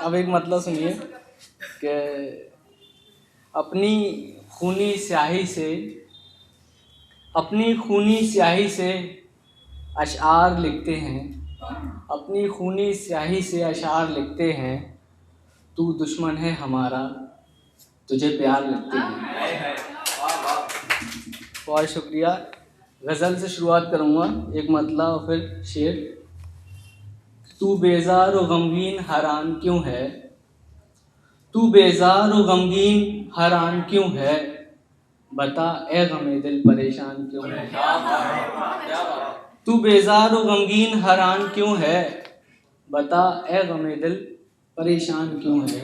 अब एक मतलब सुनिए कि अपनी खूनी स्याही से अशआर लिखते हैं, अपनी खूनी स्याही से अशआर लिखते हैं, तू दुश्मन है हमारा तुझे प्यार लिखते हैं। बहुत शुक्रिया। गज़ल से शुरुआत करूँगा, एक मतला और फिर शेर। तू बेजार व गमगीन हैरान क्यों है, तू बेजार व गमगीन हैरान क्यों है, बता ए गमे दिल परेशान क्यों है। तू बेजार व गमगीन हैरान क्यों है, बता ए गमे दिल परेशान क्यों है।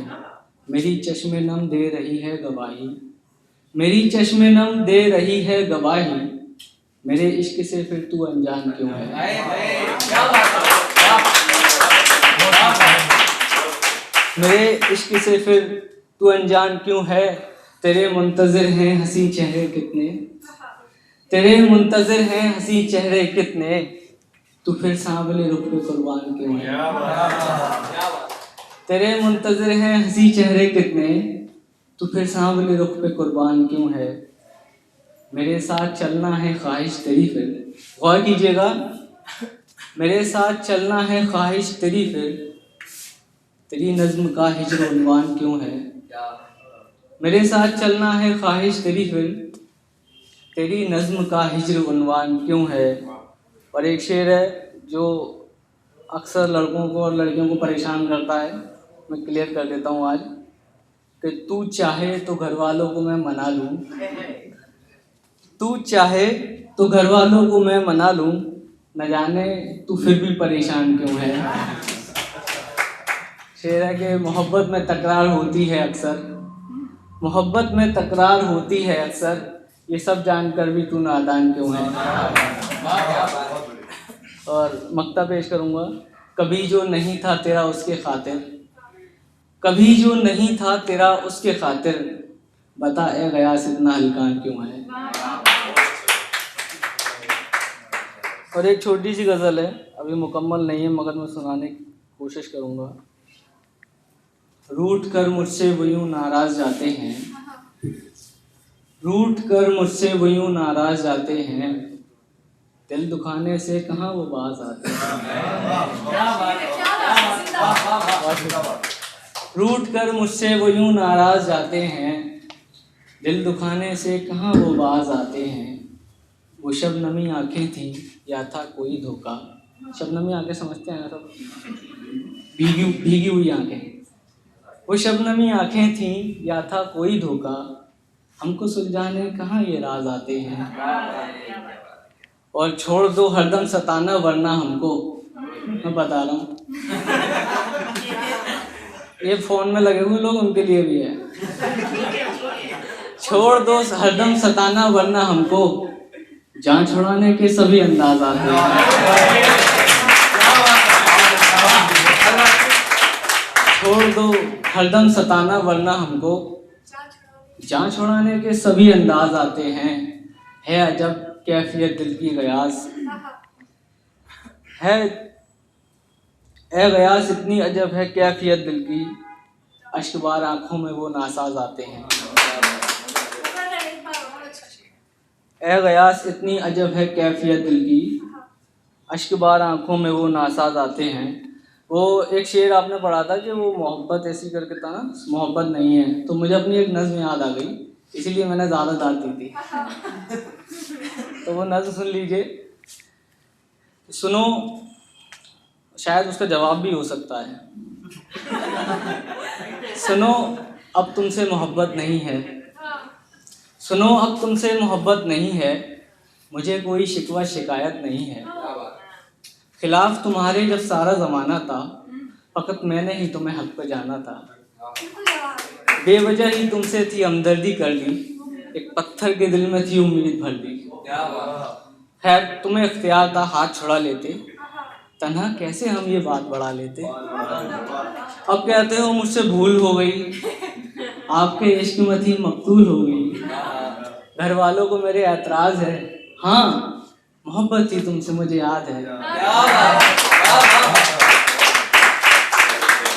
मेरी चश्मे नम दे रही है गवाही, मेरी चश्मे नम दे रही है गवाही, मेरे इश्क से फिर तू अनजान क्यों है। मेरे इश्क से फिर तू अनजान क्यों है, तेरे मुंतज़िर हैं हंसी चेहरे कितने, तेरे मुंतज़िर हैं हंसी चेहरे कितने, तू फिर सांवले रुख पे कुर्बान क्यों है। तेरे मुंतज़िर हैं हंसी चेहरे कितने, तू फिर सांवले रुख पे कुर्बान क्यों है। मेरे साथ चलना है ख्वाहिश तेरी फिर, गौर कीजिएगा, मेरे साथ चलना है ख्वाहिश तेरी फिर, तेरी नज़्म का हिज्र उन्वान क्यों है। मेरे साथ चलना है ख्वाहिश तेरी फिर, तेरी नज़्म का हिज्र उन्वान क्यों है। और एक शेर है जो अक्सर लड़कों को और लड़कियों को परेशान करता है, मैं क्लियर कर देता हूँ आज, कि तू चाहे तो घर वालों को मैं मना लूँ, तू चाहे तो घर वालों को मैं मना लूँ, न जाने तू फिर भी परेशान क्यों है। शेर है कि मोहब्बत में तकरार होती है अक्सर, मोहब्बत में तकरार होती है अक्सर, ये सब जानकर भी तू नादान क्यों है। और मक्ता पेश करूँगा। कभी जो नहीं था तेरा उसके खातिर, कभी जो नहीं था तेरा उसके खातिर, बता ए गयास इतना हल्कान क्यों है। और एक छोटी सी गज़ल है, अभी मुकम्मल नहीं है मगर मैं सुनाने की कोशिश करूँगा। रूठ कर मुझसे वो यूँ नाराज़ जाते हैं, रूठ कर मुझसे वो यूँ नाराज़ जाते हैं, दिल दुखाने से कहाँ वो बाज आते हैं। रूठ कर मुझसे वो यूँ नाराज़ जाते हैं, दिल दुखाने से कहाँ वो बाज आते हैं। वो शबनमी आँखें थीं या था कोई धोखा, शबनमी आँखें समझते हैं ना सब, भीगी हुई आँखें। वो शबनमी आँखें थीं या था कोई धोखा, हमको सुलझाने कहाँ ये राज आते हैं। और छोड़ दो हरदम सताना वरना हमको, मैं बता रहा हूँ ये फ़ोन में लगे हुए लोग उनके लिए भी है। छोड़ दो हरदम सताना वरना हमको, जान छुड़ाने के सभी अंदाज आते हैं। छोड़ दो हरदम सताना वरना हमको, जान छुड़ाने के सभी अंदाज आते हैं। है अजब कैफियत दिल की गयास, है ए गयास इतनी अजब है कैफियत दिल की, अश्कबार आँखों में वो नासाज आते हैं। ए गयास इतनी अजब है कैफियत दिल की, अश्कबार आँखों में वो नासाज आते हैं। वो एक शेर आपने पढ़ा था कि वो मोहब्बत ऐसी करके था ना, मोहब्बत नहीं है, तो मुझे अपनी एक नज़्म याद आ गई, इसीलिए मैंने ज़्यादा दाद दी थी। तो वो नज़्म सुन लीजिए, सुनो, शायद उसका जवाब भी हो सकता है। सुनो अब तुमसे मोहब्बत नहीं है, सुनो अब तुमसे मोहब्बत नहीं है, मुझे कोई शिकवा शिकायत नहीं है। खिलाफ तुम्हारे जब सारा ज़माना था, फ़कत मैंने ही तुम्हें हक पे जाना था। बेवजह ही तुमसे थी हमदर्दी कर ली, एक पत्थर के दिल में थी उम्मीद भर दी। खैर तुम्हें इख्तियार था हाथ छुड़ा लेते, तन्हा कैसे हम ये बात बढ़ा लेते। अब कहते हो मुझसे भूल हो गई, आपके इश्क में थी मकतूल हो गई। घर वालों को मेरे एतराज़ है, हाँ मोहब्बत थी तुमसे मुझे याद है।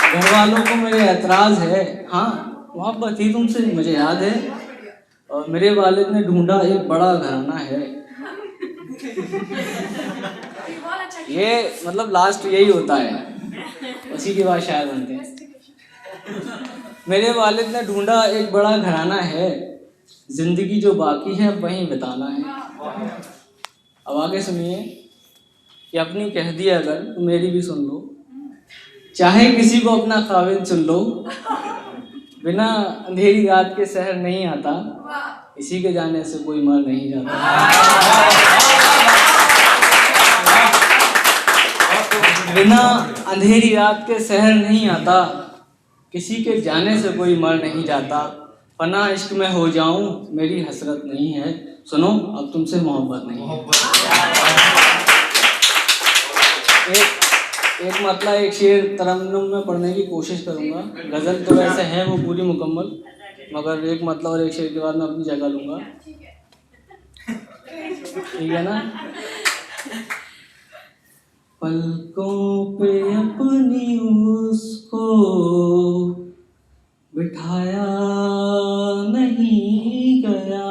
घर वालों को मेरे ऐतराज़ है, हाँ मोहब्बत थी तुमसे मुझे याद है। और मेरे वालिद ने ढूंढा एक बड़ा घराना है। ये मतलब लास्ट यही होता है, उसी के बाद शायर बनते हैं। मेरे वालिद ने ढूंढा एक बड़ा घराना है, जिंदगी जो बाकी है वहीं बिताना है। अब आगे सुनिए कि अपनी कह दी अगर तो मेरी भी सुन लो, चाहे किसी को अपना खाविंद चुन लो, बिना अंधेरी रात के शहर नहीं आता, इसी के जाने से कोई मर नहीं जाता। बिना अंधेरी रात के शहर नहीं आता, किसी के जाने से कोई मर नहीं जाता। फना इश्क में हो जाऊं मेरी हसरत नहीं है, सुनो अब तुमसे मोहब्बत नहीं है। एक मतलब एक शेर तरन्नुम में पढ़ने की कोशिश करूंगा। गज़ल तो वैसे है वो पूरी मुकम्मल, मगर एक मतलब और एक शेर के बाद मैं अपनी जगह लूंगा, ठीक है ना। पलकों पे अपनी उसको बिठाया नहीं गया,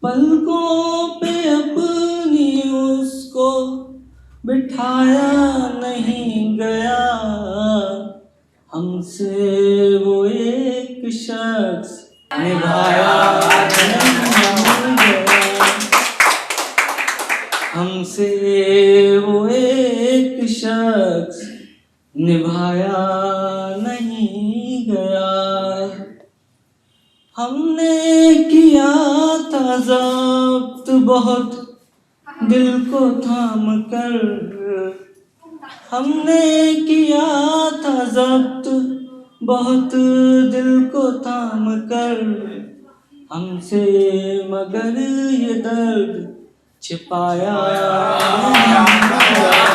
पलकों पे अपनी उसको बिठाया नहीं गया, हमसे वो एक शख्स निभाया नहीं गया, हमसे वो एक शख्स निभाया नहीं गया। हमने किया था ज़ब्त बहुत दिल को थाम कर, हमने किया था ज़ब्त बहुत दिल को थाम कर, हमसे मगर ये दर्द छिपाया नहीं गया।